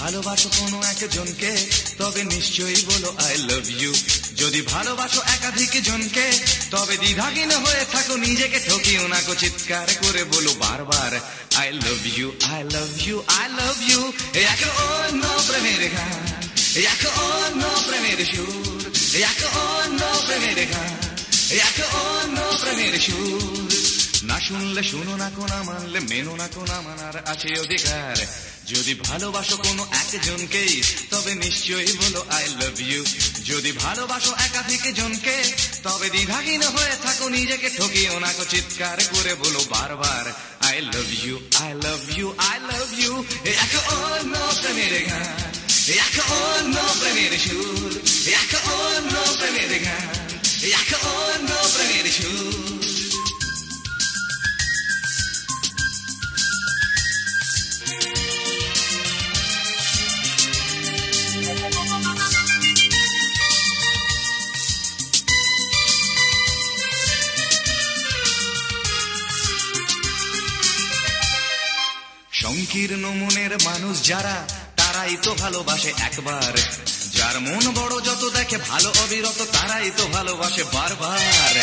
ভালোবাসো কোনো একজনকে তবে নিশ্চয়ই বলো আই লাভ ইউ। যদি ভালোবাসো একাধিক জনকে তবে দ্বিধাহীন হয়ে থাকো, নিজেকে ঠকিও না গো, চিৎকার করে বলো বারবার I love you, I love you, I love you. এক অন্য প্রেমের গান, এক অন্য প্রেমের সুর, এক অন্য প্রেমের গান, এক অন্য প্রেমের সুর। না শুনলে শুনো না, কোনা মানলে মেনো না, কোনা মানার আছে অধিকার। যদি ভালোবাসো কোনো একজনকেই তবে নিশ্চয়ই বলো আই লাভ ইউ। যদি ভালোবাসো একাধিক জনকে তবে দ্বিধাহীন হয়ে থাকো, নিজেকে ঠকিও না গো, চিৎকার করে বলো বারবার I love you, I love you, I love you. এক অন্য প্রেমের গান, এক অন্য প্রেমের সুর, এক অন্য প্রেমের গান, এক অন্য প্রেমের সুর। সংকীর্ণ মনের মানুষ যারা, তারাই তো ভালোবাসে একবার। যার মন বড় যত দেখে ভালো অবিরত, তারাই তো ভালোবাসে বারবার।